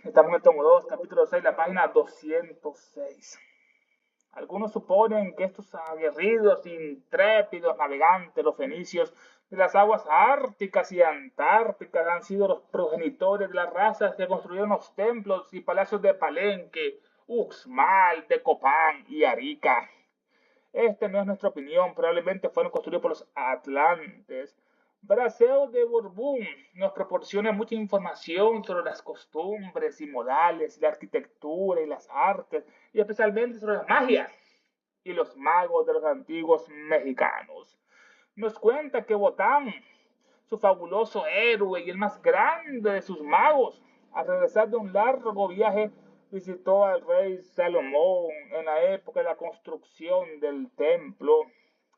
Estamos en el tomo 2, capítulo 6, la página 206. Algunos suponen que estos aguerridos, intrépidos navegantes, los fenicios de las aguas árticas y antárticas, han sido los progenitores de las razas que construyeron los templos y palacios de Palenque, Uxmal, Tecopán y Arica. Esta no es nuestra opinión, probablemente fueron construidos por los atlantes. Braseo de Borbón nos proporciona mucha información sobre las costumbres y modales, la arquitectura y las artes, y especialmente sobre la magia y los magos de los antiguos mexicanos. Nos cuenta que Botán, su fabuloso héroe y el más grande de sus magos, al regresar de un largo viaje, visitó al rey Salomón en la época de la construcción del templo.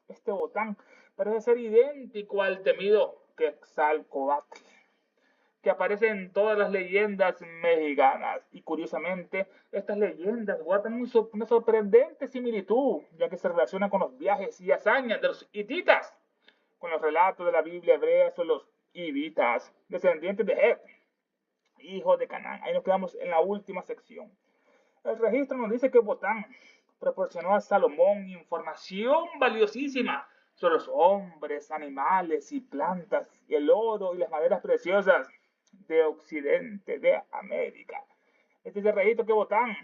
Este Botán parece ser idéntico al temido Quetzalcóatl, que aparece en todas las leyendas mexicanas. Y curiosamente, estas leyendas guardan una sorprendente similitud, ya que se relaciona con los viajes y hazañas de los hititas, con los relatos de la Biblia hebrea sobre los hivitas, descendientes de Het, hijos de Canaán. Ahí nos quedamos en la última sección. El registro nos dice que Botán proporcionó a Salomón información valiosísima sobre los hombres, animales y plantas, y el oro y las maderas preciosas de Occidente, de América. Este es el registro que Botán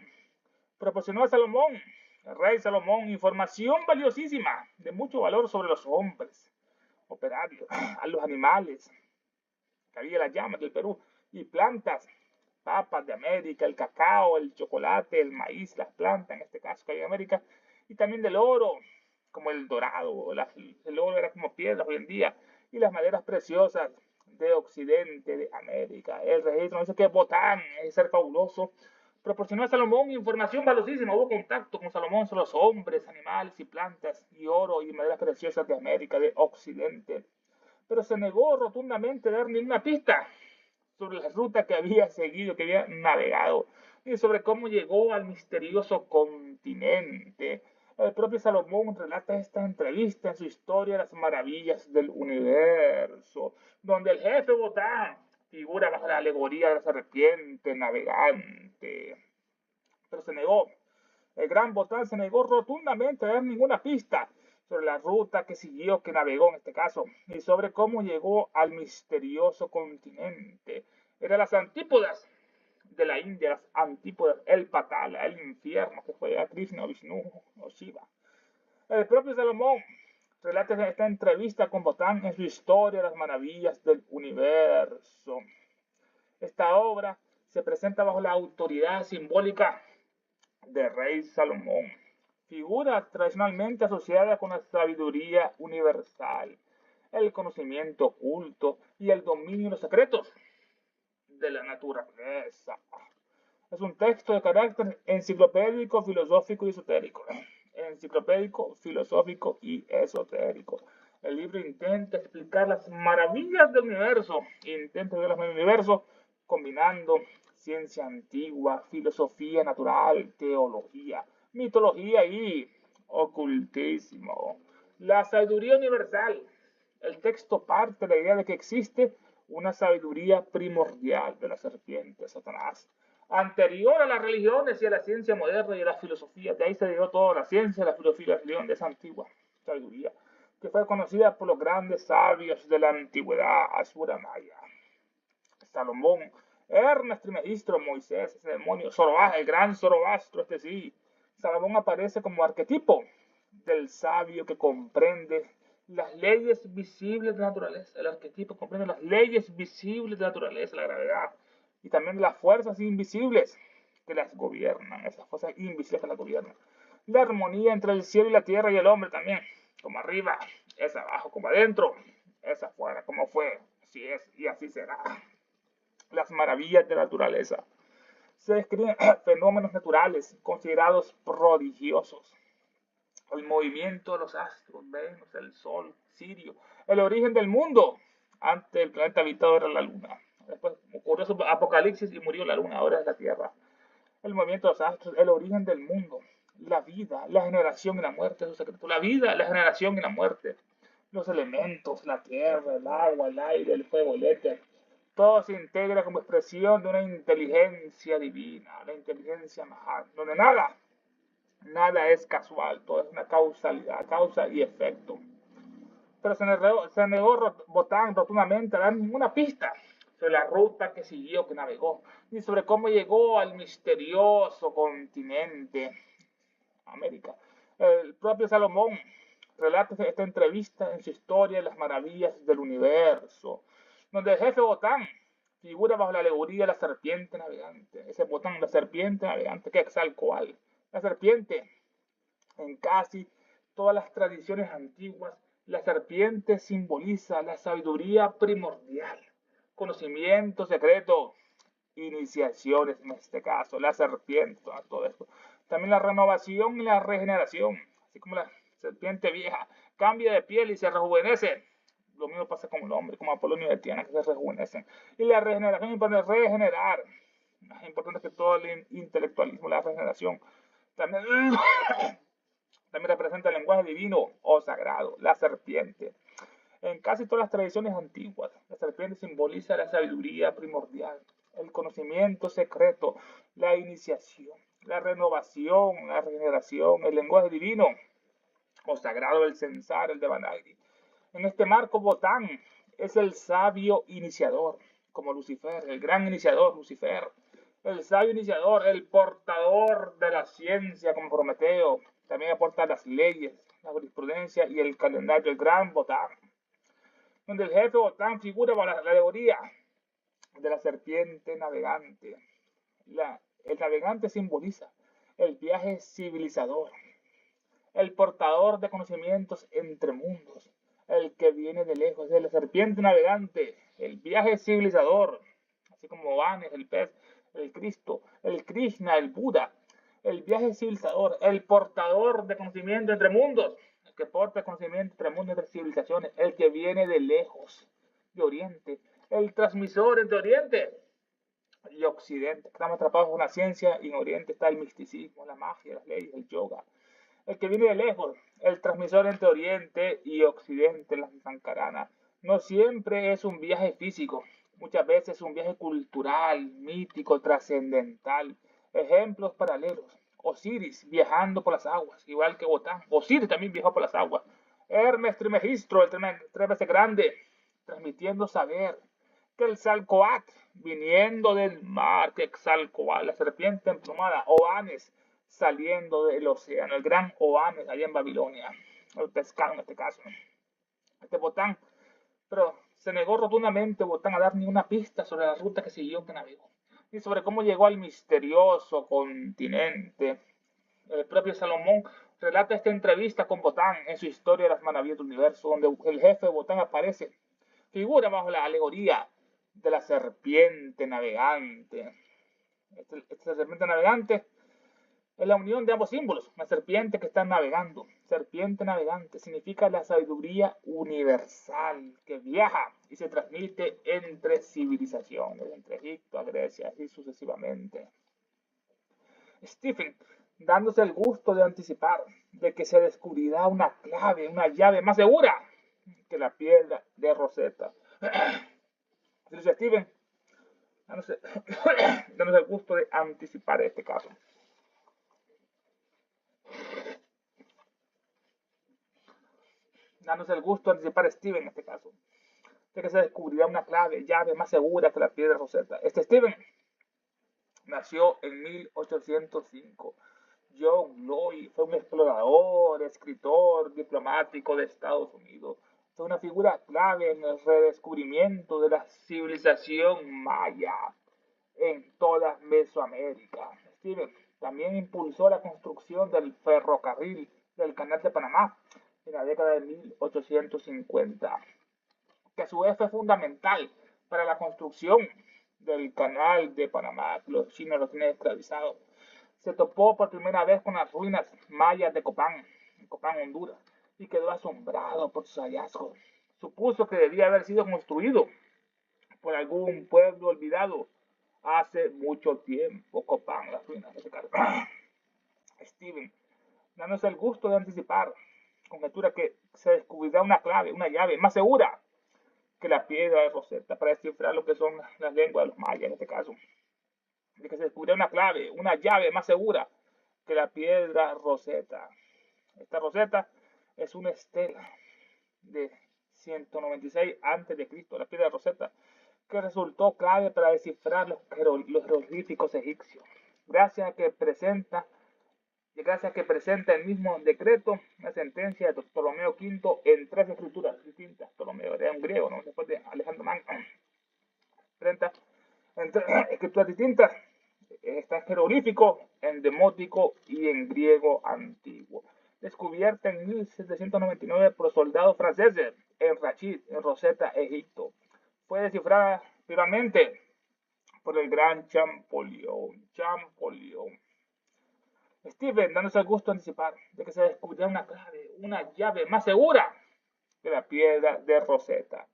proporcionó a Salomón, el rey Salomón, información valiosísima de mucho valor sobre los hombres, operarios, a los animales, que había las llamas del Perú, y plantas, papas de América, el cacao, el chocolate, el maíz, las plantas, en este caso que hay en América, y también del oro, como el dorado, el oro era como piedras hoy en día, y las maderas preciosas de Occidente, de América. El registro dice que Botán, ese ser fabuloso, proporcionó a Salomón información valiosísima. Hubo contacto con Salomón sobre los hombres, animales y plantas, y oro y maderas preciosas de América, de Occidente. Pero se negó rotundamente a dar ninguna pista sobre la ruta que había seguido, que había navegado, y sobre cómo llegó al misterioso continente. El propio Salomón relata esta entrevista en su historia Las Maravillas del Universo, donde el jefe Botán figura bajo la alegoría de la serpiente navegante. Pero se negó. El gran Botán se negó rotundamente a dar ninguna pista sobre la ruta que siguió, que navegó en este caso, y sobre cómo llegó al misterioso continente. Eran las antípodas de la India, las antípodas, el Patala, el infierno, que fue a Krishna, Vishnu o Shiva. El propio Salomón relata esta entrevista con Botán en su historia Las Maravillas del Universo. Esta obra se presenta bajo la autoridad simbólica de rey Salomón, figura tradicionalmente asociada con la sabiduría universal, el conocimiento oculto y el dominio de los secretos de la naturaleza. Es un texto de carácter enciclopédico, filosófico y esotérico. Enciclopédico, filosófico y esotérico. El libro intenta explicar las maravillas del universo, intenta ver las maravillas del universo combinando ciencia antigua, filosofía natural, teología, mitología y ocultismo. La sabiduría universal. El texto parte de la idea de que existe una sabiduría primordial de la serpiente, Satanás, anterior a las religiones y a la ciencia moderna y a la filosofía. De ahí se dio toda la ciencia, la filosofía y la religión de esa antigua sabiduría, que fue conocida por los grandes sabios de la antigüedad asura maya. Salomón, Hermes Trismegisto, Moisés, ese demonio, Zoroastro, el gran Zoroastro, este sí. Salomón aparece como arquetipo del sabio que comprende las leyes visibles de la naturaleza. El arquetipo comprende las leyes visibles de la naturaleza, la gravedad, y también las fuerzas invisibles que las gobiernan, esas fuerzas invisibles que las gobiernan. La armonía entre el cielo y la tierra y el hombre también, como arriba, es abajo, como adentro, es afuera, como fue, así es y así será. Las maravillas de la naturaleza. Se describen fenómenos naturales considerados prodigiosos. El movimiento de los astros, Venus, el Sol, Sirio, el origen del mundo. Antes el planeta habitado era la Luna. Después ocurrió su apocalipsis y murió la Luna, ahora es la Tierra. El movimiento de los astros, el origen del mundo, la vida, la generación y la muerte, su secreto. La vida, la generación y la muerte. Los elementos, la tierra, el agua, el aire, el fuego, el éter, Todo se integra como expresión de una inteligencia divina, la inteligencia Mahal, donde nada es casual, todo es una causalidad, causa y efecto. Pero se negó Botán rotundamente a dar ninguna pista sobre la ruta que siguió, que navegó, ni sobre cómo llegó al misterioso continente América. El propio Salomón relata esta entrevista en su historia de las maravillas del universo, donde el jefe Botán figura bajo la alegoría de la serpiente navegante. Ese Botán, la serpiente navegante, que Quetzalcóatl. La serpiente, en casi todas las tradiciones antiguas, la serpiente simboliza la sabiduría primordial, conocimiento secreto, iniciaciones en este caso, la serpiente, todo esto. También la renovación y la regeneración, así como la serpiente vieja cambia de piel y se rejuvenece. Lo mismo pasa con el hombre, como Apolonio de Tiana, que se rejuvenecen. Y la regeneración es importante, regenerar. Es importante que todo el intelectualismo, la regeneración. También, también representa el lenguaje divino o sagrado, la serpiente. En casi todas las tradiciones antiguas, la serpiente simboliza la sabiduría primordial, el conocimiento secreto, la iniciación, la renovación, la regeneración, el lenguaje divino o sagrado del Censar, el Devanagari. En este marco, Botán es el sabio iniciador, como Lucifer, el gran iniciador, Lucifer. El sabio iniciador, el portador de la ciencia, como Prometeo. También aporta las leyes, la jurisprudencia y el calendario, el gran Botán. Donde el jefe Botán figura bajo la alegoría de la serpiente navegante. El navegante simboliza el viaje civilizador, el portador de conocimientos entre mundos, el que viene de lejos, de la serpiente navegante, el viaje civilizador, así como Vanes, el pez, el Cristo, el Krishna, el Buda, el viaje civilizador, el portador de conocimiento entre mundos, el que porta conocimiento entre mundos, entre civilizaciones, el que viene de lejos, de Oriente, el transmisor entre Oriente y Occidente. Estamos atrapados en una ciencia y en Oriente está el misticismo, la magia, las leyes, el yoga. El que viene de lejos, el transmisor entre Oriente y Occidente, la Sankarana. No siempre es un viaje físico, muchas veces es un viaje cultural, mítico, trascendental. Ejemplos paralelos. Osiris viajando por las aguas, igual que Botán. Osiris también viajó por las aguas. Hermes Trismegisto, el tres veces grande, transmitiendo saber. Quetzalcóatl, viniendo del mar, Quetzalcóatl, la serpiente emplumada, Oanes, saliendo del océano, el gran Oanes, allá en Babilonia, el pescado en este caso. Este Botán, pero se negó rotundamente Botán a dar ni una pista sobre la ruta que siguió, que navegó, ni sobre cómo llegó al misterioso continente. El propio Salomón relata esta entrevista con Botán en su historia de las maravillas del universo, donde el jefe de Botán aparece, figura bajo la alegoría de la serpiente navegante. Esta serpiente navegante es la unión de ambos símbolos. Una serpiente que está navegando. Serpiente navegante significa la sabiduría universal que viaja y se transmite entre civilizaciones, entre Egipto a Grecia y sucesivamente. Stephen, dándose el gusto de anticipar de que se descubrirá una clave, una llave más segura que la piedra de Rosetta. Dice Steven, dándose el gusto de anticipar este caso. Dándose el gusto de anticipar a Steven en este caso, de que se descubrirá una clave, llave más segura que la piedra Rosetta. Steven nació en 1805. John Lloyd fue un explorador, escritor, diplomático de Estados Unidos. Fue una figura clave en el redescubrimiento de la civilización maya en toda Mesoamérica. Steven también impulsó la construcción del ferrocarril del Canal de Panamá en la década de 1850, que a su vez fue fundamental para la construcción del Canal de Panamá, que los chinos lo tienen esclavizado. Se topó por primera vez con las ruinas mayas de Copán, en Copán, Honduras, y quedó asombrado por sus hallazgos. Supuso que debía haber sido construido por algún pueblo olvidado hace mucho tiempo. Copán, las ruinas de ese caso. Steven, dándose el gusto de anticipar, conjetura que se descubrirá una clave, una llave más segura que la piedra de Rosetta para descifrar lo que son las lenguas de los mayas en este caso. De que se descubrió una clave, una llave más segura que la piedra Rosetta. Esta Rosetta es una estela de 196 a.C., la piedra Rosetta, que resultó clave para descifrar los jeroglíficos egipcios. Gracias a que presenta el mismo decreto, la sentencia de Ptolomeo V en 3 escrituras distintas. Ptolomeo era un griego, ¿no? Después de Alejandro Magno. 30 en 3 escrituras distintas. Está en jeroglífico, en demótico y en griego antiguo. Descubierta en 1799 por soldados franceses en Rachid, en Rosetta, Egipto. Fue descifrada primeramente por el gran Champollion. Steven, dándose el gusto de anticipar de que se descubriría una clave, una llave más segura que la piedra de Rosetta,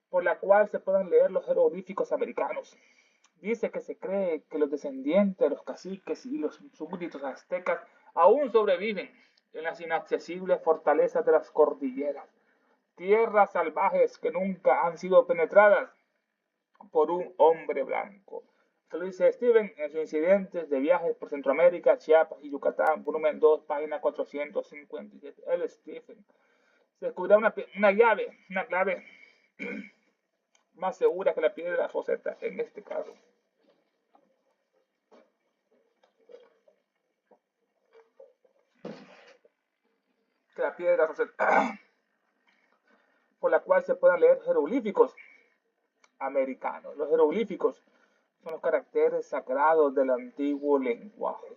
por la cual se puedan leer los jeroglíficos americanos. Dice que se cree que los descendientes de los caciques y los súbditos aztecas aún sobreviven en las inaccesibles fortalezas de las cordilleras, tierras salvajes que nunca han sido penetradas por un hombre blanco. Esto lo dice Steven en sus incidentes de viajes por Centroamérica, Chiapas y Yucatán, volumen 2, página 457. El Stephen. Se descubrió una llave, una clave más segura que la piedra Rosetta en este caso. Que la piedra Rosetta, por la cual se puedan leer jeroglíficos americanos. Los jeroglíficos son los caracteres sagrados del antiguo lenguaje.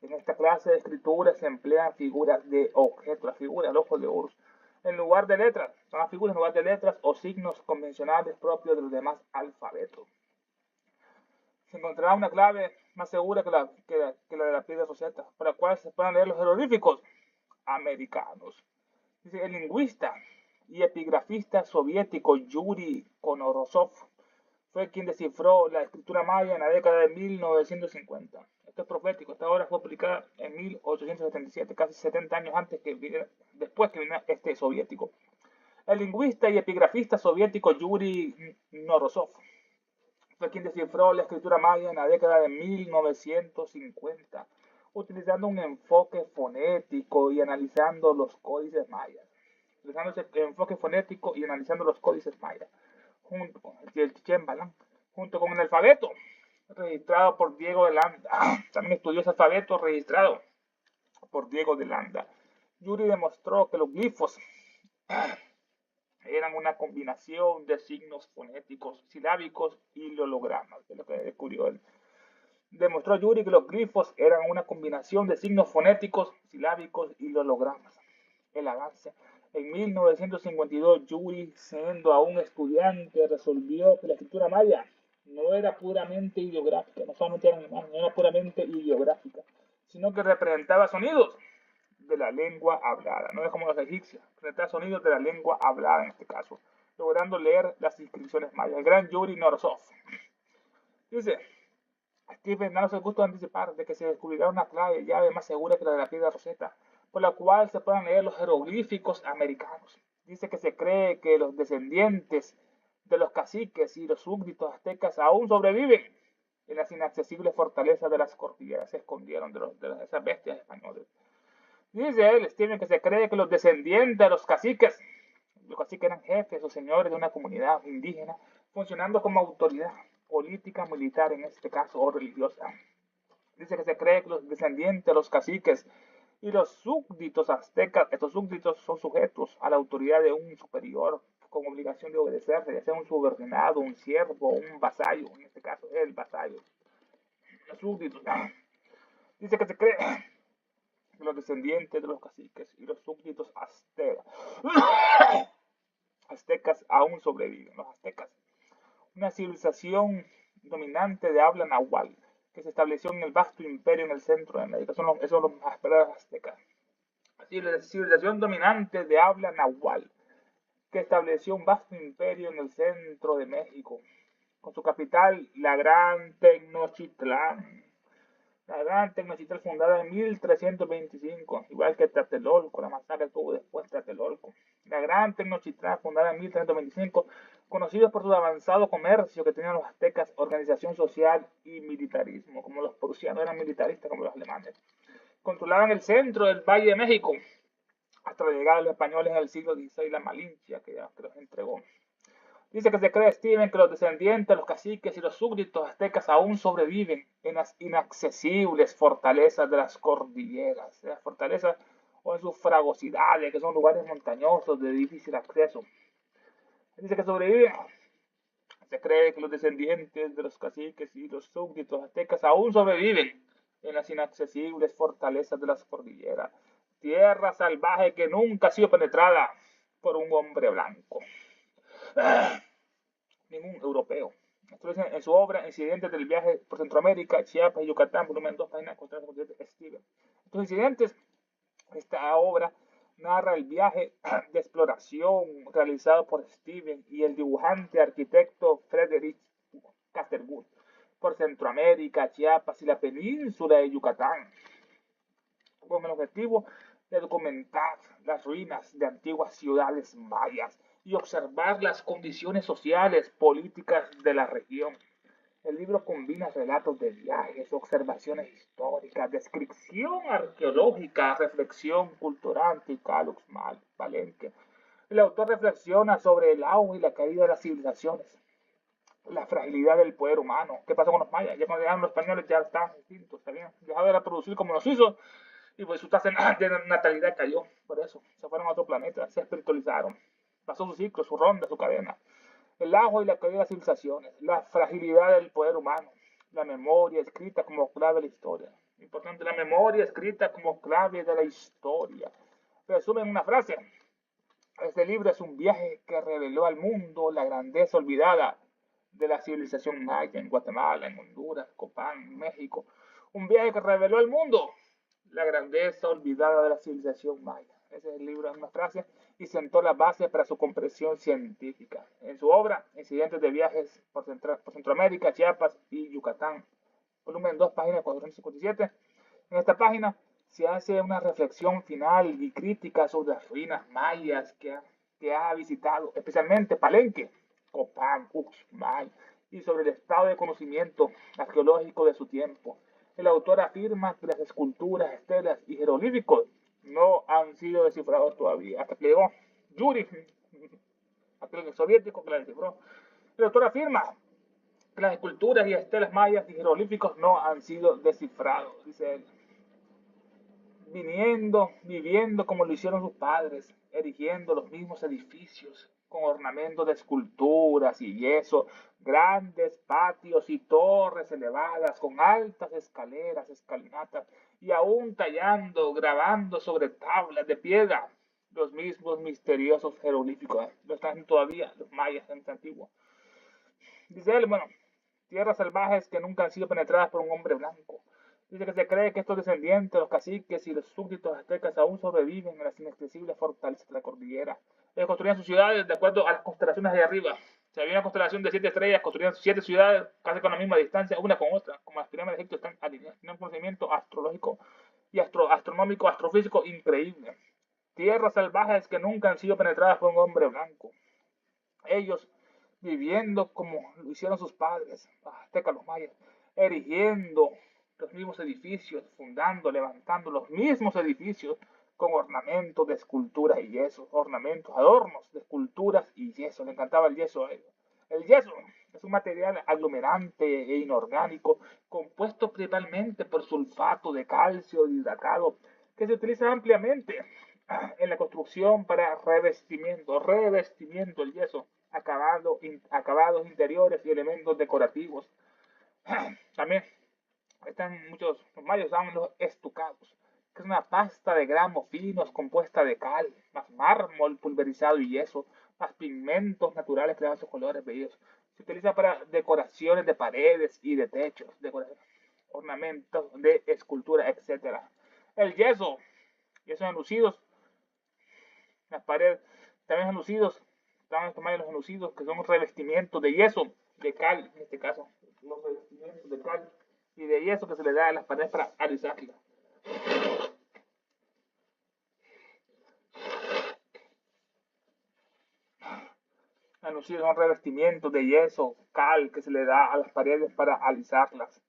En esta clase de escritura se emplean figuras de objetos, las figuras, el ojo de Horus, en lugar de letras. Son las figuras en lugar de letras o signos convencionales propios de los demás alfabetos. Se encontrará una clave más segura que la de la piedra Rosetta, por la cual se puedan leer los jeroglíficos americanos. Dice el lingüista y epigrafista soviético Yuri Konorosov fue quien descifró la escritura maya en la década de 1950. Esto es profético. Esta obra fue publicada en 1877, casi 70 años después que vino este soviético. El lingüista y epigrafista soviético Yuri Konorosov fue quien descifró la escritura maya en la década de 1950, utilizando un enfoque fonético y analizando los códices mayas. Utilizando ese enfoque fonético y analizando los códices mayas, junto con el Chichén-Balam, junto con el alfabeto registrado por Diego de Landa. También estudió ese alfabeto registrado por Diego de Landa. Yuri demostró que los glifos eran una combinación de signos fonéticos, silábicos y hologramas, de lo que descubrió él. Demostró Yuri que los glifos eran una combinación de signos fonéticos, silábicos y hologramas. El avance. En 1952, Yuri, siendo aún estudiante, resolvió que la escritura maya no era puramente ideográfica, no solamente era imagen, no era puramente ideográfica, sino que representaba sonidos de la lengua hablada, no es como los egipcios, representaba sonidos de la lengua hablada en este caso, logrando leer las inscripciones mayas. El gran Yuri Konorosov dice: Stephen, danos el gusto de anticipar de que se descubrirá una clave llave más segura que la de la piedra Rosetta, por la cual se puedan leer los jeroglíficos americanos. Dice que se cree que los descendientes de los caciques y los súbditos aztecas aún sobreviven en las inaccesibles fortalezas de las cordilleras. Se escondieron de esas bestias españoles. Dice él, Steven, que se cree que los descendientes de los caciques eran jefes o señores de una comunidad indígena, funcionando como autoridad política, militar en este caso, o religiosa. Dice que se cree que los descendientes de los caciques y los súbditos aztecas, estos súbditos son sujetos a la autoridad de un superior con obligación de obedecerse, ya sea un subordinado, un siervo, un vasallo, en este caso el vasallo. Los súbditos. Dice que se cree que los descendientes de los caciques y los súbditos aztecas aún sobreviven. Los aztecas, una civilización dominante de habla náhuatl que se estableció en el vasto imperio en el centro de América. Esos son los aztecas. Civilización dominante de habla náhuatl que estableció un vasto imperio en el centro de México, con su capital, la Gran Tenochtitlán. La Gran Tenochtitlán, fundada en 1325, igual que Tlatelolco, la masacre que hubo después de Tlatelolco. La Gran Tenochtitlán, fundada en 1325, conocidos por su avanzado comercio que tenían los aztecas, organización social y militarismo, como los prusianos eran militaristas como los alemanes. Controlaban el centro del Valle de México, hasta la llegada de los españoles en el siglo XVI, la Malinche, que los entregó. Dice que se cree, Steven, que los descendientes, los caciques y los súbditos aztecas aún sobreviven en las inaccesibles fortalezas de las cordilleras, de las fortalezas o en sus fragosidades, que son lugares montañosos de difícil acceso. Dice que sobreviven. Se cree que los descendientes de los caciques y los súbditos aztecas aún sobreviven en las inaccesibles fortalezas de las cordilleras, tierra salvaje que nunca ha sido penetrada por un hombre blanco. Ningún europeo. En su obra Incidentes del viaje por Centroamérica, Chiapas y Yucatán, volumen 2, página 447, Steven. Estos incidentes, esta obra narra el viaje de exploración realizado por Steven y el dibujante arquitecto Frederick Catherwood por Centroamérica, Chiapas y la península de Yucatán, con el objetivo de documentar las ruinas de antiguas ciudades mayas y observar las condiciones sociales, políticas de la región. El libro combina relatos de viajes, observaciones históricas, descripción arqueológica, reflexión cultural, Ticalux Palenque. El autor reflexiona sobre el auge y la caída de las civilizaciones, la fragilidad del poder humano. ¿Qué pasó con los mayas? Ya cuando llegaron los españoles ya estaban distintos, habían dejado de reproducir como los suizos y pues su tasa de natalidad cayó. Por eso se fueron a otro planeta, se espiritualizaron. Pasó su ciclo, su ronda, su cadena. El auge y la caída de las civilizaciones, la fragilidad del poder humano, la memoria escrita como clave de la historia. Importante, la memoria escrita como clave de la historia. Resumen en una frase. Este libro es un viaje que reveló al mundo la grandeza olvidada de la civilización maya en Guatemala, en Honduras, Copán, México. Un viaje que reveló al mundo la grandeza olvidada de la civilización maya. Ese es el libro en una frase y sentó la base para su comprensión científica. En su obra, Incidentes de viajes por Centroamérica, Chiapas y Yucatán, volumen 2, página 457. En esta página se hace una reflexión final y crítica sobre las ruinas mayas que ha visitado, especialmente Palenque, Copán, Uxmal, y sobre el estado de conocimiento arqueológico de su tiempo. El autor afirma que las esculturas, estelas y jeroglíficos no han sido descifrados todavía, hasta que llegó Yuri, aquel soviético que la descifró. El autor afirma que las esculturas y estelas mayas y jeroglíficos no han sido descifrados, dice él. Viviendo como lo hicieron sus padres, erigiendo los mismos edificios con ornamentos de esculturas y yeso, grandes patios y torres elevadas con altas escaleras, escalinatas, y aún tallando, grabando sobre tablas de piedra los mismos misteriosos jeroglíficos. Lo están todavía los mayas en este antiguo. Dice él, bueno, tierras salvajes que nunca han sido penetradas por un hombre blanco. Dice que se cree que estos descendientes, los caciques y los súbditos aztecas aún sobreviven en las inaccesibles fortalezas de la cordillera. Ellos construían sus ciudades de acuerdo a las constelaciones de arriba. Si había una constelación de 7 estrellas, construían 7 ciudades casi con la misma distancia, una con otra. Como las pirámides de Egipto están alineadas. Tienen un conocimiento astrológico y astronómico, astrofísico increíble. Tierras salvajes que nunca han sido penetradas por un hombre blanco. Ellos viviendo como lo hicieron sus padres, aztecas, los mayas, erigiendo los mismos edificios, fundando, levantando los mismos edificios con ornamentos de esculturas y yeso, ornamentos, adornos de esculturas y yeso. Le encantaba el yeso a ellos. El yeso es un material aglomerante e inorgánico compuesto principalmente por sulfato de calcio hidratado que se utiliza ampliamente en la construcción para revestimiento, el yeso, acabados interiores y elementos decorativos. También están muchos, los mayos usaban los estucados, que es una pasta de gramos finos compuesta de cal, más mármol pulverizado y yeso, más pigmentos naturales que dan sus colores bellos. Se utiliza para decoraciones de paredes y de techos, ornamentos de escultura, etc. El yesos enlucidos, las paredes, también enlucidos, estaban estos mayos los enlucidos, que son revestimientos de yeso, de cal, en este caso, los revestimientos de cal y de yeso que se le da a las paredes para alisarlas. Anuncios son revestimientos de yeso, cal que se le da a las paredes para alisarlas.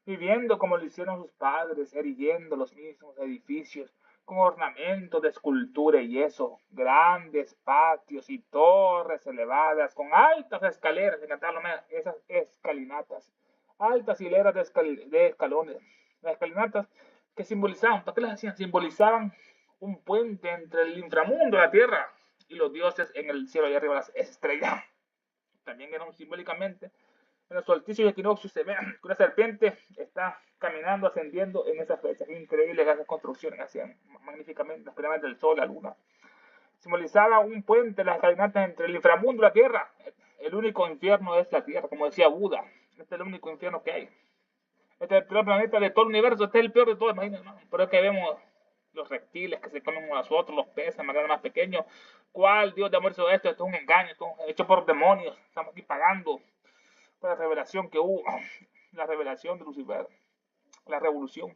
Viviendo como lo hicieron sus padres, erigiendo los mismos edificios, con ornamentos de escultura y yeso, grandes patios y torres elevadas, con altas escaleras, me encantaron esas escalinatas, altas hileras de escalones. Las escalinatas que simbolizaban, ¿para qué las hacían? Simbolizaban un puente entre el inframundo, la tierra, y los dioses en el cielo, y arriba las estrellas. También eran simbólicamente en los solsticios y equinoccios se ve que una serpiente está caminando, ascendiendo en esas fechas. Es increíble que esas construcciones hacían magníficamente las pirámides del sol, la luna. Simbolizaba un puente, las escalinatas entre el inframundo y la tierra. El único infierno es la tierra, como decía Buda. Este es el único infierno que hay. Este es el peor planeta de todo el universo, este es el peor de todos, imagínense, ¿no? Por eso que vemos los reptiles que se comen a nosotros, los peces más grandes, más pequeños. ¿Cuál Dios de amor hizo esto? Esto es un engaño, esto es hecho por demonios. Estamos aquí pagando por la revelación que hubo, la revelación de Lucifer, la revolución,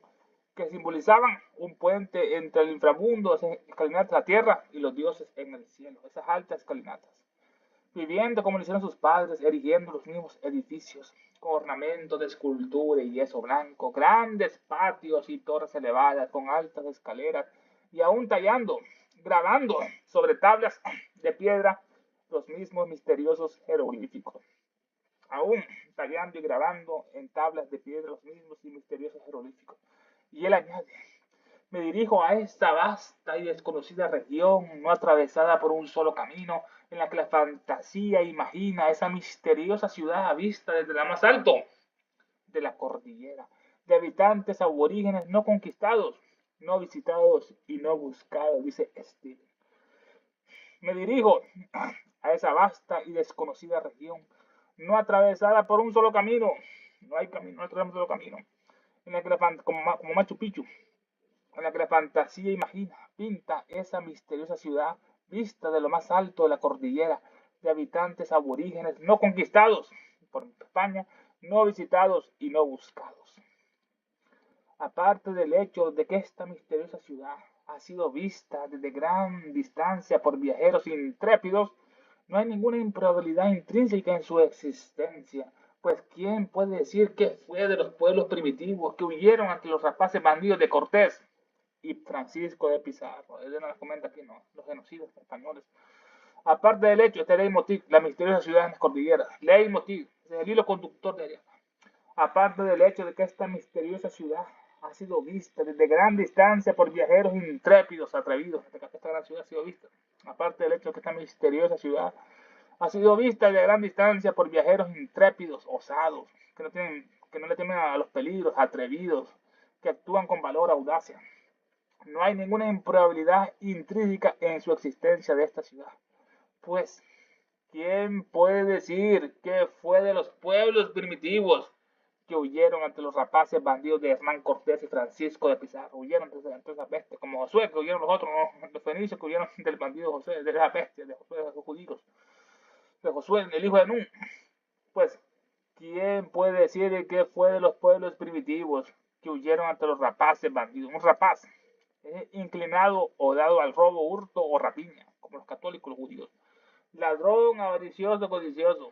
que simbolizaban un puente entre el inframundo, esas escalinatas de la tierra, y los dioses en el cielo, esas altas escalinatas. Viviendo como lo hicieron sus padres, erigiendo los mismos edificios, con ornamentos de escultura y yeso blanco, grandes patios y torres elevadas, con altas escaleras, y aún tallando, grabando sobre tablas de piedra los mismos misteriosos jeroglíficos. Aún tallando y grabando en tablas de piedra los mismos y misteriosos jeroglíficos. Y él añade, me dirijo a esta vasta y desconocida región, no atravesada por un solo camino, en la que la fantasía imagina esa misteriosa ciudad a vista desde la más alto de la cordillera, de habitantes aborígenes no conquistados, no visitados y no buscados, dice Steven. Me dirijo a esa vasta y desconocida región, no atravesada por un solo camino, no hay camino, no atravesamos un solo camino, en la que como Machu Picchu, en la que la fantasía imagina, pinta esa misteriosa ciudad vista de lo más alto de la cordillera, de habitantes aborígenes no conquistados por España, no visitados y no buscados. Aparte del hecho de que esta misteriosa ciudad ha sido vista desde gran distancia por viajeros intrépidos, no hay ninguna improbabilidad intrínseca en su existencia, pues ¿quién puede decir qué fue de los pueblos primitivos que huyeron ante los rapaces bandidos de Cortés y Francisco de Pizarro? Él no nos comenta aquí, no, los genocidas españoles. Aparte del hecho, este leitmotiv, la misteriosa ciudad en las cordilleras, leitmotiv, es el hilo conductor de ella. Aparte del hecho de que esta misteriosa ciudad ha sido vista desde gran distancia por viajeros intrépidos, atrevidos, esta gran ciudad ha sido vista. Aparte del hecho de que esta misteriosa ciudad ha sido vista desde gran distancia por viajeros intrépidos, osados, que no le temen a los peligros, atrevidos, que actúan con valor, audacia. No hay ninguna improbabilidad intrínseca en su existencia de esta ciudad. Pues, ¿quién puede decir qué fue de los pueblos primitivos que huyeron ante los rapaces bandidos de Hernán Cortés y Francisco de Pizarro? Huyeron ante esa peste, como Josué, que huyeron los otros, ¿no? Los fenicios que huyeron del bandido José, de esa peste, de Josué, de los judíos, de Josué, el hijo de Nun. Pues, ¿quién puede decir qué fue de los pueblos primitivos que huyeron ante los rapaces bandidos? Un rapaz inclinado o dado al robo, hurto o rapiña, como los católicos, los judíos. Ladrón, avaricioso, codicioso.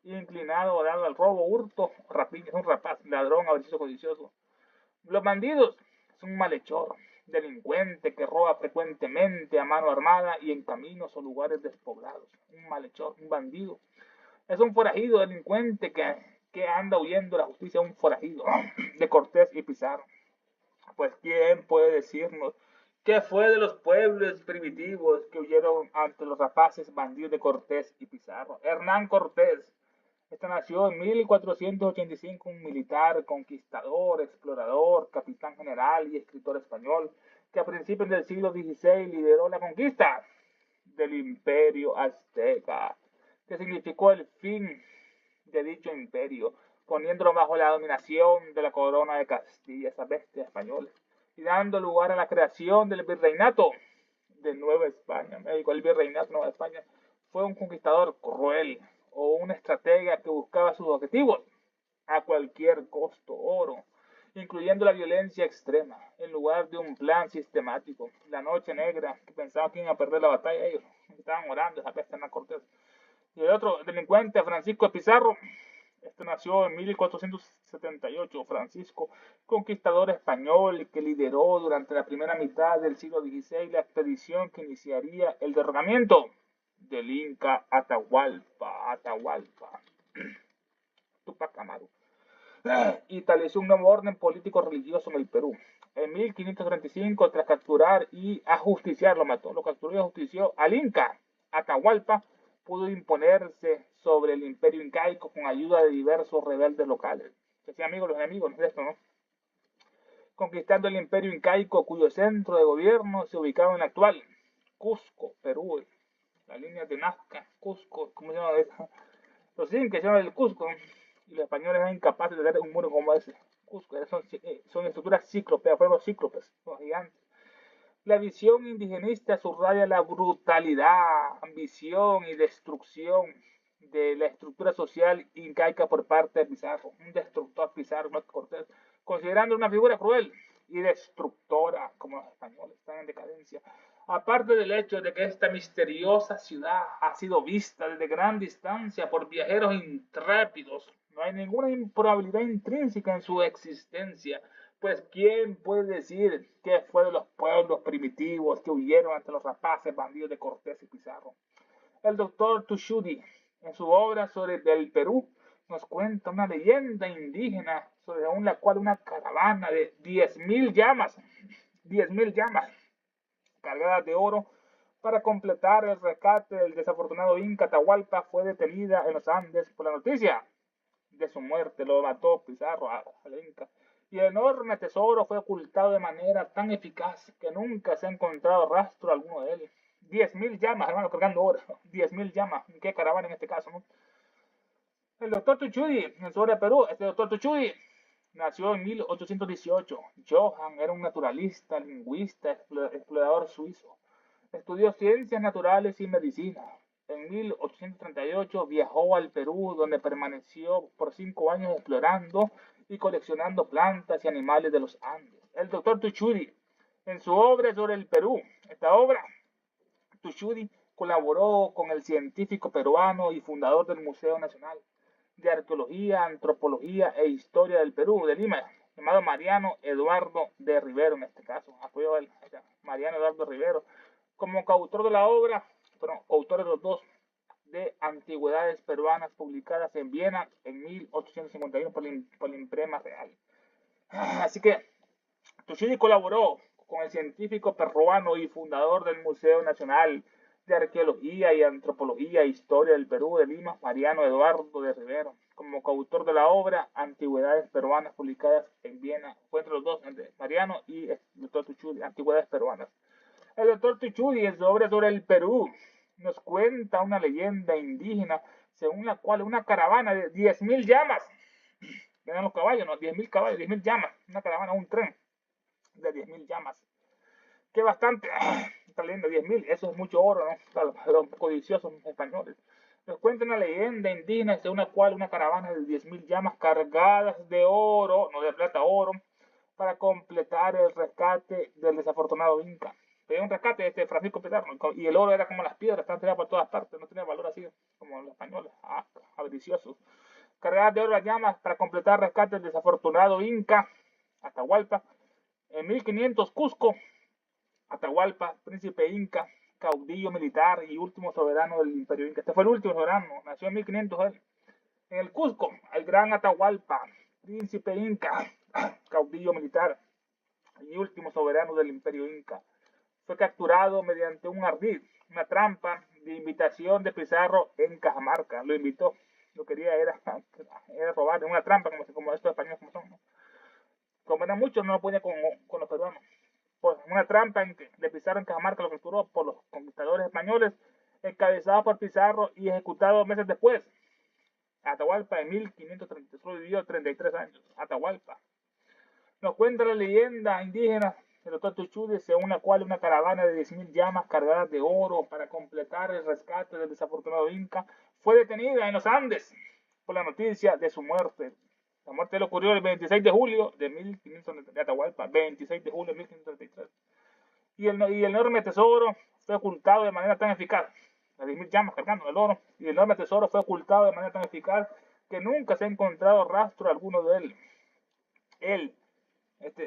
Inclinado o dado al robo, hurto o rapiña. Es un rapaz, ladrón, avaricioso, codicioso. Los bandidos es un malhechor, delincuente que roba frecuentemente a mano armada y en caminos o lugares despoblados. Un malhechor, un bandido. Es un forajido, delincuente que anda huyendo de la justicia, un forajido de Cortés y Pizarro. Pues ¿quién puede decirnos qué fue de los pueblos primitivos que huyeron ante los rapaces bandidos de Cortés y Pizarro? Hernán Cortés. Este nació en 1485, un militar, conquistador, explorador, capitán general y escritor español, que a principios del siglo XVI lideró la conquista del imperio azteca, que significó el fin de dicho imperio, poniéndolo bajo la dominación de la corona de Castilla, esa bestia española, y dando lugar a la creación del virreinato de Nueva España. El virreinato de Nueva España fue un conquistador cruel o una estratega que buscaba sus objetivos a cualquier costo, oro, incluyendo la violencia extrema, en lugar de un plan sistemático. La noche negra, que pensaban que iban a perder la batalla, ellos estaban orando, esa peste Hernán Cortés. Y el otro delincuente, Francisco de Pizarro, este nació en 1478, Francisco, conquistador español que lideró durante la primera mitad del siglo XVI la expedición que iniciaría el derrocamiento del Inca Atahualpa, Tupac Amaru, y estableció un nuevo orden político religioso en el Perú. En 1535, tras capturar y ajusticiar, lo mató, lo capturó y ajustició al Inca Atahualpa, pudo imponerse sobre el imperio incaico con ayuda de diversos rebeldes locales. Se hacían amigos los enemigos, ¿no es esto, no? Conquistando el imperio incaico, cuyo centro de gobierno se ubicaba en la actual Cusco, Perú, la línea de Nazca, Cusco, ¿cómo se llama eso? Los incas se llaman el Cusco, y los españoles eran incapaces de tener un muro como ese. Cusco, son estructuras cíclopes, fueron los cíclopes, los gigantes. La visión indigenista subraya la brutalidad, ambición y destrucción de la estructura social incaica por parte de Pizarro, un destructor Pizarro, no Cortés, considerando una figura cruel y destructora, como los españoles están en decadencia. Aparte del hecho de que esta misteriosa ciudad ha sido vista desde gran distancia por viajeros intrépidos, no hay ninguna improbabilidad intrínseca en su existencia. Pues, ¿quién puede decir qué fue de los pueblos primitivos que huyeron ante los rapaces bandidos de Cortés y Pizarro? El doctor Tushudi, en su obra sobre el Perú, nos cuenta una leyenda indígena sobre la cual una caravana de 10.000 llamas, 10.000 llamas cargadas de oro para completar el rescate del desafortunado Inca Atahualpa fue detenida en los Andes por la noticia de su muerte. Lo mató Pizarro al Inca. Y el enorme tesoro fue ocultado de manera tan eficaz que nunca se ha encontrado rastro alguno de él. 10.000 llamas, hermano, cargando oro. 10.000 llamas. ¿Qué caravana en este caso, no? El doctor Tuchudi, en su obra de Perú, este doctor Tuchudi nació en 1818. Johann era un naturalista, lingüista, explorador suizo. Estudió ciencias naturales y medicina. En 1838 viajó al Perú, donde permaneció por 5 años explorando y coleccionando plantas y animales de los Andes. El doctor Tuchudi, en su obra sobre el Perú, esta obra, Tuchudi colaboró con el científico peruano y fundador del Museo Nacional de Arqueología, Antropología e Historia del Perú, de Lima, llamado Mariano Eduardo de Rivero, en este caso, apoyó a Mariano Eduardo Rivero, como coautor de la obra, bueno, coautor de los dos, de Antigüedades Peruanas, publicadas en Viena en 1851 por la Imprema Real. Así que Tushidi colaboró con el científico peruano y fundador del Museo Nacional de Arqueología y Antropología e Historia del Perú de Lima, Mariano Eduardo de Rivero, como coautor de la obra Antigüedades Peruanas, publicadas en Viena. Fue entre los dos, entre Mariano y el doctor Tuchudi, Antigüedades Peruanas. El doctor Tuchudi, en su obra sobre el Perú, nos cuenta una leyenda indígena según la cual una caravana de 10.000 llamas, eran los caballos, no, 10.000 caballos, 10.000 llamas, una caravana, un tren de 10.000 llamas, que bastante, está leyendo 10.000, eso es mucho oro, ¿no? Los codiciosos españoles. Nos cuenta una leyenda indígena según la cual una caravana de 10.000 llamas cargadas de oro, no de plata, oro, para completar el rescate del desafortunado Inca. Pedía un rescate de este Francisco Pizarro, y el oro era como las piedras, estaban tiradas por todas partes, no tenía valor así como los españoles, avariciosos. Cargadas de oro las llamas para completar el rescate del desafortunado Inca Atahualpa. En 1500, Cusco, Atahualpa, príncipe inca, caudillo militar y último soberano del imperio inca. Este fue el último soberano, nació en 1500 él. En el Cusco, el gran Atahualpa, príncipe inca, caudillo militar y último soberano del imperio inca, fue capturado mediante un ardid, una trampa de invitación de Pizarro en Cajamarca. Lo invitó, lo quería era robar, una trampa como estos españoles como son, ¿no? Como eran muchos, no lo podía con los peruanos. Pues una trampa en que de Pizarro en Cajamarca lo capturó por los conquistadores españoles, encabezado por Pizarro y ejecutado meses después. Atahualpa en 1530, solo vivió 33 años. Atahualpa. Nos cuenta la leyenda indígena del doctor Tuchudi, según la cual una caravana de 10.000 llamas cargadas de oro para completar el rescate del desafortunado Inca fue detenida en los Andes por la noticia de su muerte. La muerte le ocurrió el 26 de julio de 1533, de Atahualpa, 26 de julio de 1533. Y el enorme tesoro fue ocultado de manera tan eficaz las 10.000 llamas cargando el oro, y el enorme tesoro fue ocultado de manera tan eficaz que nunca se ha encontrado rastro alguno de él. Él,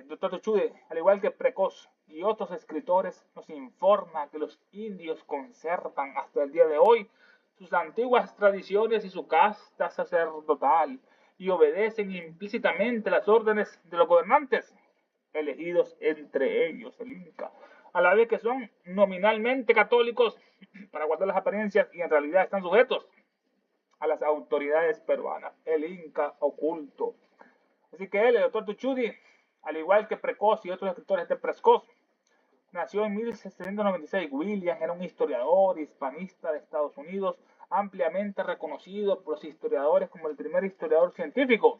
Dr. Tuchude, al igual que Precoz y otros escritores, nos informa que los indios conservan hasta el día de hoy sus antiguas tradiciones y su casta sacerdotal, y obedecen implícitamente las órdenes de los gobernantes, elegidos entre ellos el Inca, a la vez que son nominalmente católicos para guardar las apariencias y en realidad están sujetos a las autoridades peruanas, el Inca oculto. Así que él, el doctor Tuchudi, al igual que Precoz y otros escritores de Prescoz, nació en 1796. William era un historiador hispanista de Estados Unidos, ampliamente reconocido por los historiadores como el primer historiador científico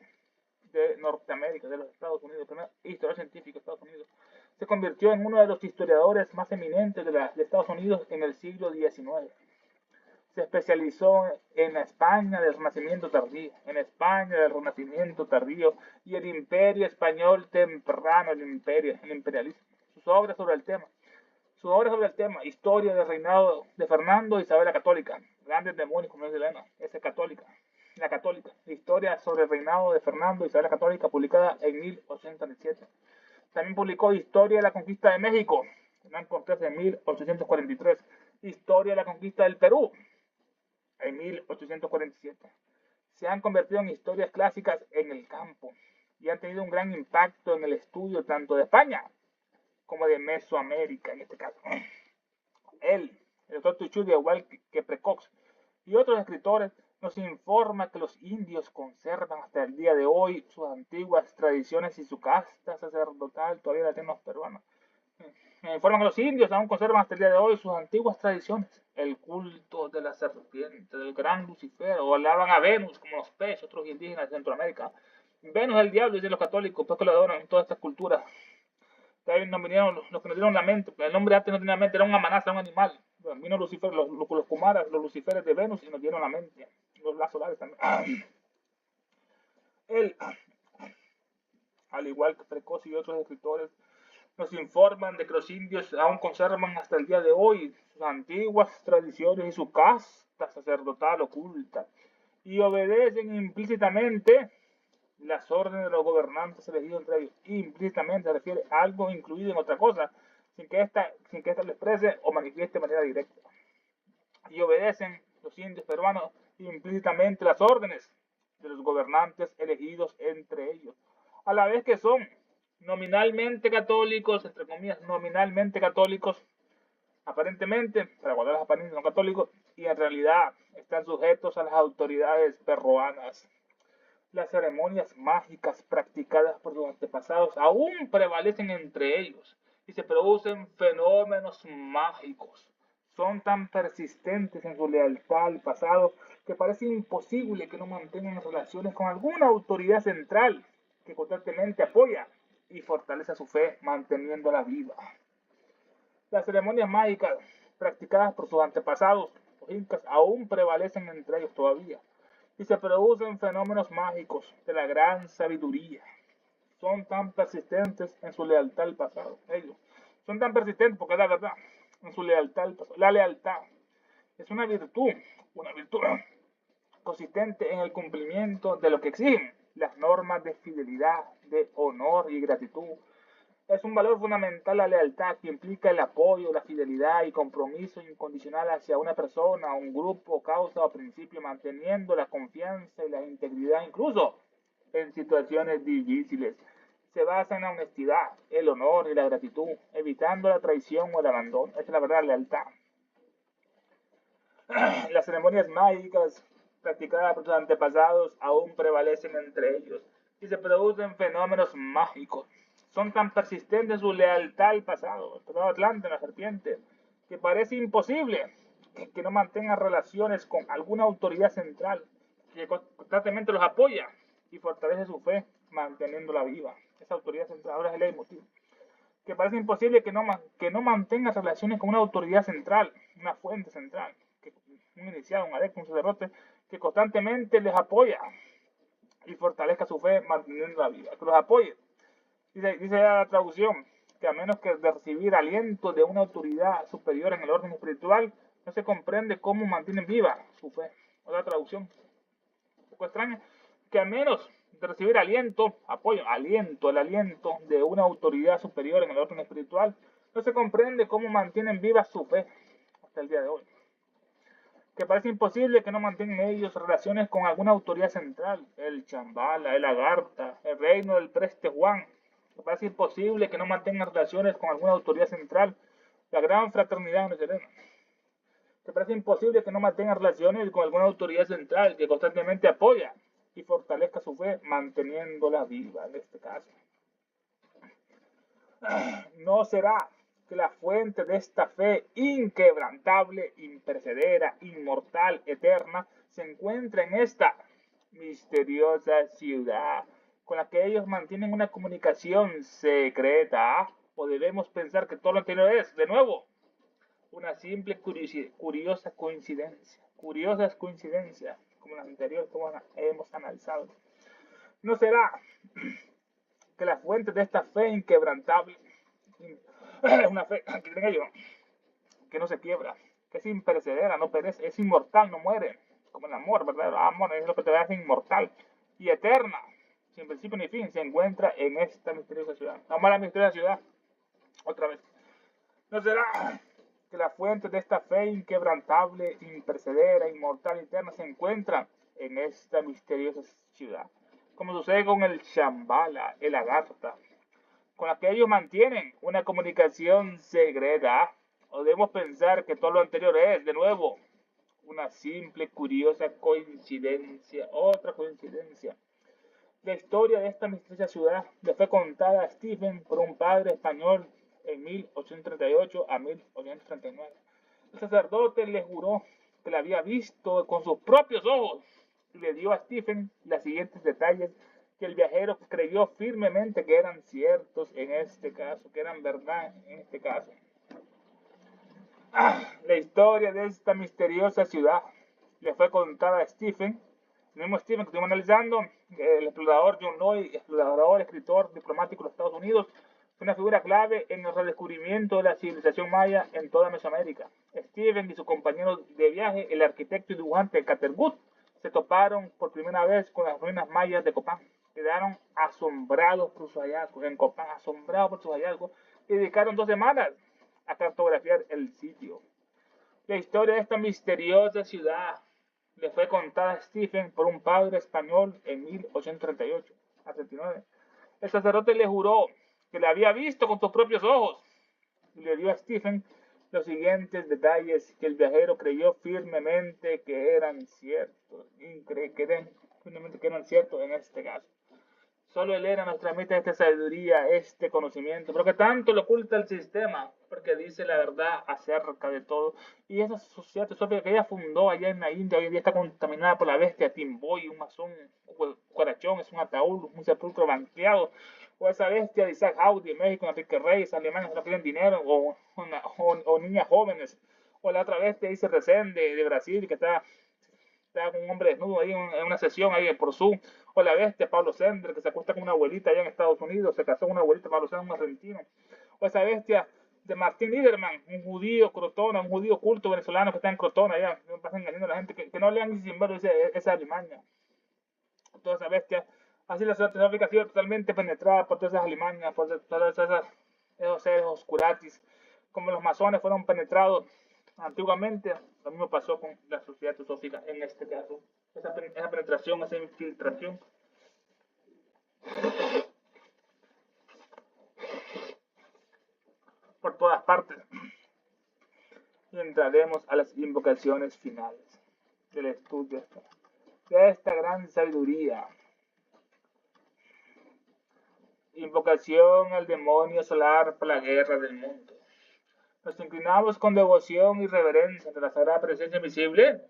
de Norteamérica, de los Estados Unidos, el primer historiador científico de Estados Unidos. Se convirtió en uno de los historiadores más eminentes de Estados Unidos en el siglo XIX. Se especializó en la España del Renacimiento tardío, y el Imperio español temprano, el imperialismo. Sus obras sobre el tema, historia del reinado de Fernando e Isabel la Católica, grandes demonios como es Elena, esa es católica, la católica, historia sobre el reinado de Fernando e Isabel la Católica, publicada en 1837. También publicó Historia de la Conquista de México, Hernán Cortés en 1843, Historia de la Conquista del Perú, en 1847. Se han convertido en historias clásicas en el campo y han tenido un gran impacto en el estudio tanto de España como de Mesoamérica en este caso. Él, el doctor Tuchudi, igual que Precoz y otros escritores, nos informa que los indios conservan hasta el día de hoy sus antiguas tradiciones y su casta sacerdotal todavía la tienen los peruanos. Informan que los indios aún conservan hasta el día de hoy sus antiguas tradiciones, el culto de la serpiente, del gran Lucifer, o alaban a Venus como los peces, otros indígenas de Centroamérica. Venus es el diablo, dicen los católicos, pues que lo adoran en todas estas culturas. También nos vinieron los que nos dieron la mente, el hombre antes no tenía mente, era un amenaza, un animal. Vino Lucifer, los Kumaras, los Luciferes de Venus y nos dieron la mente. Los las solares también. Él, al igual que Precoz y otros escritores, nos informan de que los indios aún conservan hasta el día de hoy sus antiguas tradiciones y su casta sacerdotal oculta, y obedecen implícitamente las órdenes de los gobernantes elegidos entre ellos. Implícitamente se refiere a algo incluido en otra cosa, sin que ésta lo exprese o manifieste de manera directa. Y obedecen los indios peruanos implícitamente las órdenes de los gobernantes elegidos entre ellos, a la vez que son nominalmente católicos, entre comillas, nominalmente católicos, aparentemente, para guardar las apariencias son católicos, y en realidad están sujetos a las autoridades peruanas. Las ceremonias mágicas practicadas por sus antepasados aún prevalecen entre ellos y se producen fenómenos mágicos. Son tan persistentes en su lealtad al pasado que parece imposible que no mantengan relaciones con alguna autoridad central que constantemente apoya y fortalece su fe manteniéndola viva. Las ceremonias mágicas practicadas por sus antepasados, los incas, aún prevalecen entre ellos todavía y se producen fenómenos mágicos de la gran sabiduría. Son tan persistentes en su lealtad al pasado. Ellos son tan persistentes porque es la verdad, en su lealtad al pasado. La lealtad es una virtud consistente en el cumplimiento de lo que exigen las normas de fidelidad, de honor y gratitud. Es un valor fundamental la lealtad, que implica el apoyo, la fidelidad y compromiso incondicional hacia una persona, un grupo, causa o principio, manteniendo la confianza y la integridad incluso en situaciones difíciles. Se basa en la honestidad, el honor y la gratitud, evitando la traición o el abandono. Esa es la verdad, la lealtad. Las ceremonias mágicas practicadas por sus antepasados aún prevalecen entre ellos y se producen fenómenos mágicos. Son tan persistentes su lealtad al pasado, el pasado Atlante, la serpiente, que parece imposible que no mantengan relaciones con alguna autoridad central que constantemente los apoya y fortalece su fe manteniéndola viva. Esa autoridad central, ahora es el leitmotiv. Que parece imposible que no mantenga relaciones con una autoridad central, una fuente central, un iniciado, un adepto, un sacerdote, que constantemente les apoya y fortalezca su fe manteniéndola viva, que los apoye. Dice la traducción que a menos que de recibir aliento de una autoridad superior en el orden espiritual, no se comprende cómo mantienen viva su fe. Otra traducción, un poco extraña, que a menos de recibir aliento, apoyo, aliento, el aliento de una autoridad superior en el orden espiritual, no se comprende cómo mantienen viva su fe hasta el día de hoy. Que parece imposible que no mantengan ellos relaciones con alguna autoridad central, el Chambala, el Agartha, el reino del Preste Juan. Que parece imposible que no mantengan relaciones con alguna autoridad central, la gran fraternidad serena. Que parece imposible que no mantengan relaciones con alguna autoridad central que constantemente apoya y fortalezca su fe, manteniéndola viva en este caso. No será que la fuente de esta fe inquebrantable, imperecedera, inmortal, eterna, se encuentra en esta misteriosa ciudad con la que ellos mantienen una comunicación secreta, o debemos pensar que todo lo anterior es, de nuevo, una simple curiosa coincidencia, curiosas coincidencias, como las anteriores como hemos analizado. No será que la fuente de esta fe inquebrantable es una fe que creen ellos, que no se quiebra, que es imperecedera, no perece, es inmortal, no muere, como el amor, ¿verdad? El amor es lo que te hace inmortal y eterna, sin principio ni fin, se encuentra en esta misteriosa ciudad. Vamos a la misteriosa ciudad, otra vez. No será que la fuente de esta fe inquebrantable, imperecedera, inmortal y eterna se encuentra en esta misteriosa ciudad, como sucede con el Shambhala, el Agartha, con la que ellos mantienen una comunicación secreta, o debemos pensar que todo lo anterior es, de nuevo, una simple, curiosa coincidencia, otra coincidencia. La historia de esta misteriosa ciudad le fue contada a Stephen por un padre español en 1838 a 1839. El sacerdote le juró que la había visto con sus propios ojos y le dio a Stephen los siguientes detalles que el viajero creyó firmemente que eran ciertos en este caso, que eran verdad en este caso. La historia de esta misteriosa ciudad le fue contada a Stephen, el mismo Stephen que estuvimos analizando, el explorador John Lloyd, explorador, escritor, diplomático de los Estados Unidos, fue una figura clave en el redescubrimiento de la civilización maya en toda Mesoamérica. Stephen y su compañero de viaje, el arquitecto y dibujante Carter Good, se toparon por primera vez con las ruinas mayas de Copán. Quedaron asombrados por sus hallazgos en Copán, asombrados por sus hallazgos, y dedicaron 2 semanas a cartografiar el sitio. La historia de esta misteriosa ciudad le fue contada a Stephen por un padre español en 1838 a 39. El sacerdote le juró que la había visto con sus propios ojos y le dio a Stephen los siguientes detalles que el viajero creyó firmemente que eran ciertos, firmemente que eran ciertos en este caso. Solo él era nos transmite esta sabiduría, este conocimiento, pero que tanto lo oculta el sistema, porque dice la verdad acerca de todo. Y esa sociedad teosófica que ella fundó allá en la India, hoy en día está contaminada por la bestia Timboy, un masón, un cuarachón, es un ataúd, un sepulcro banqueado. O esa bestia de Isaac Audi en México, Enrique Reyes, alemanes que no quieren dinero, o niñas jóvenes. O la otra bestia dice Resende de Brasil, que está con un hombre desnudo ahí en una sesión ahí por Zoom, o la bestia Pablo Sender que se acuesta con una abuelita allá en Estados Unidos, se casó con una abuelita Pablo Sender, un argentino, o esa bestia de Martín Liederman, un judío crotona, un judío culto venezolano que está en Crotona allá, me pasa engañando a la gente que no lean sin ver esa alimaña, toda esa bestia, así la ciudad teosófica ha sido totalmente penetrada por todas esas alimañas, por todas esos seres oscuratis, como los masones fueron penetrados antiguamente. Lo mismo pasó con la sociedad teosófica en este caso. Esa penetración, esa infiltración. Por todas partes. Y entraremos a las invocaciones finales del estudio de esta gran sabiduría. Invocación al demonio solar para la guerra del mundo. Nos inclinamos con devoción y reverencia ante la sagrada presencia invisible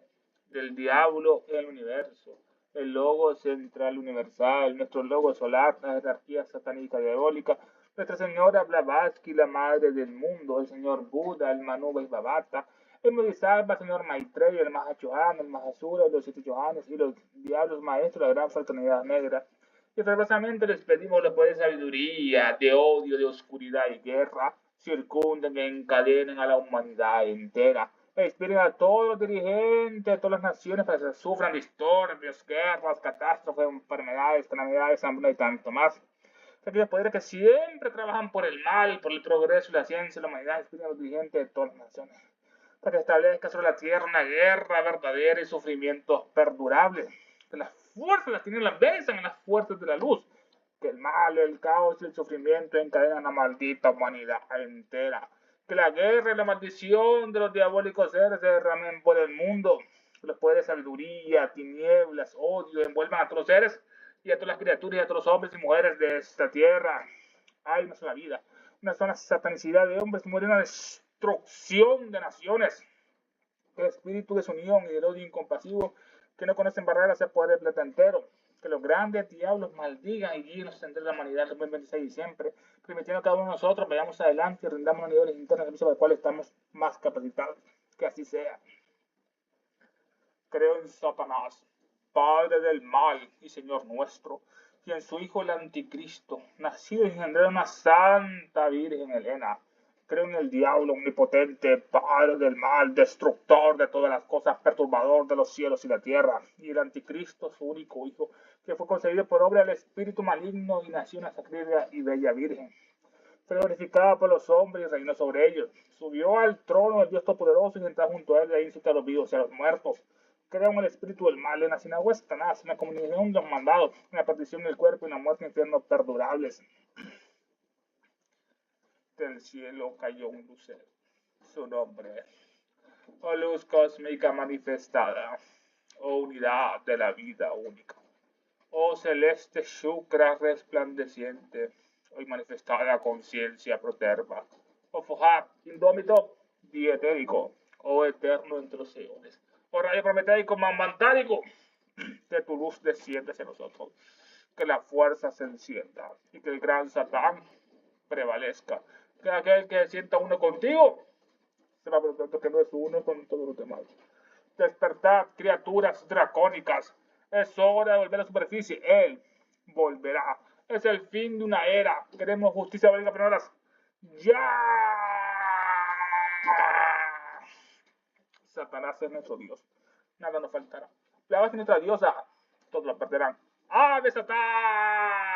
del diablo en el universo, el logo central universal, nuestro logo solar, la jerarquía satánica diabólica, Nuestra Señora Blavatsky, la madre del mundo, el señor Buda, el Manu Vaisbhavata, el Bodhisattva, el señor Maitreya, el Mahachohan, el Mahasura, los 7 Chohanes y los diablos maestros de la gran fraternidad negra. Y fervorosamente les pedimos los poderes de sabiduría, de odio, de oscuridad y guerra, circunden y encadenen a la humanidad entera, e inspiren a todos los dirigentes de todas las naciones para que sufran disturbios, guerras, catástrofes, enfermedades, calamidades, hambre y tanto más. Aquellos poderes que siempre trabajan por el mal, por el progreso, la ciencia, la humanidad, inspiren a los dirigentes de todas las naciones para que establezca sobre la tierra una guerra verdadera y sufrimientos perdurables. Que las fuerzas de las tinieblas venzan en las fuerzas de la luz. Que el mal, el caos y el sufrimiento encadenan a la maldita humanidad entera. Que la guerra y la maldición de los diabólicos seres se derramen por el mundo. Que los poderes de sabiduría, tinieblas, odio envuelvan a todos los seres y a todas las criaturas y a todos los hombres y mujeres de esta tierra. Hay una sola vida, una sola satanicidad de hombres y mueren, una destrucción de naciones. Que el espíritu de desunión y del odio incompasivo que no conocen barreras se apodere del planeta entero. Que los grandes diablos maldigan y guíen los senderos de la humanidad en 2026 y siempre, permitiendo a cada uno de nosotros vayamos adelante y rindamos los niveles internos de los cuales estamos más capacitados. Que así sea. Creo en Satanás, padre del mal y señor nuestro, y en su hijo el anticristo, nacido y engendrado de una santa virgen Helena. Creo en el diablo omnipotente, padre del mal, destructor de todas las cosas, perturbador de los cielos y la tierra, y el anticristo, su único hijo, que fue concebido por obra del espíritu maligno y nació una sacrílega y bella virgen. Fue glorificada por los hombres y reinó sobre ellos. Subió al trono del Dios Todopoderoso y sentado junto a él e insulta a los vivos y a los muertos. Creo en el espíritu del mal, en la sinagoga de Satanás, en la comunicación de los mandados, en la perdición del cuerpo y en la muerte en infierno perdurables. Del cielo cayó un lucero. Su nombre, o luz cósmica manifestada, o unidad de la vida única, o celeste shukra resplandeciente, hoy manifestada conciencia proterva, o fojar indómito dietérico, o eterno entre los eones, o rayo prometeico mamantárico, que tu luz desciende hacia nosotros, que la fuerza se encienda y que el gran Satán prevalezca, que aquel que sienta uno contigo será por lo tanto que no es uno con todos los demás. Despertad, criaturas dracónicas. Es hora de volver a la superficie. Él volverá. Es el fin de una era. Queremos justicia, valga penas. ¡Ya! Satanás es nuestro Dios. Nada nos faltará. La base de nuestra diosa. Todos la perderán. ¡Ave Satán!